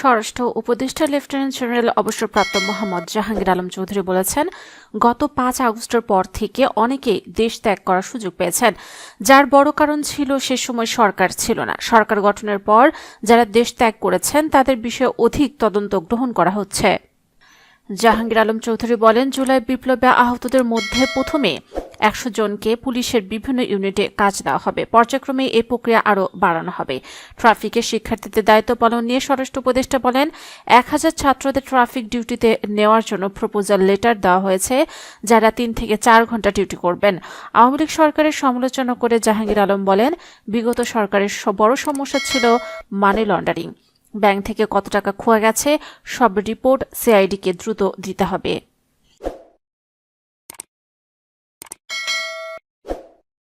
স্বরাষ্ট্র উপদেষ্টা lieutenant general অবসরপ্রাপ্ত মোহাম্মদ জাহাঙ্গীর আলম চৌধুরী বলেছেন, গত 5 আগস্টের পর থেকে অনেকেই দেশ ত্যাগ করার সুযোগ পেয়েছেন, যার বড় কারণ ছিল সে সময় সরকার ছিল না। সরকার গঠনের পর যারা দেশ ত্যাগ করেছেন তাদের বিষয়ে অধিক তদন্ত গ্রহণ করা হচ্ছে। জাহাঙ্গীর আলম চৌধুরী বলেন, জুলাই বিপ্লবে আহতদের মধ্যে প্রথমে 100 জনকে পুলিশের বিভিন্ন ইউনিটে কাজ দেওয়া হবে। পর্যায়ক্রমে এই প্রক্রিয়া আরও বাড়ানো হবে। ট্রাফিকে শিক্ষার্থীদের দায়িত্ব পালন নিয়ে স্বরাষ্ট্র উপদেষ্টা বলেন, 1000 ছাত্রদের ট্রাফিক ডিউটিতে নেওয়ার জন্য প্রপোজাল লেটার দেওয়া হয়েছে, যারা 3 থেকে 4 ঘন্টা ডিউটি করবেন। আওয়ামী লীগ সরকারের সমালোচনা করে জাহাঙ্গীর আলম বলেন, বিগত সরকারের বড় সমস্যা ছিল মানি লন্ডারিং। ব্যাংক থেকে কত টাকা খোয়া গেছে সব রিপোর্ট সিআইডিকে দ্রুত দিতে হবে।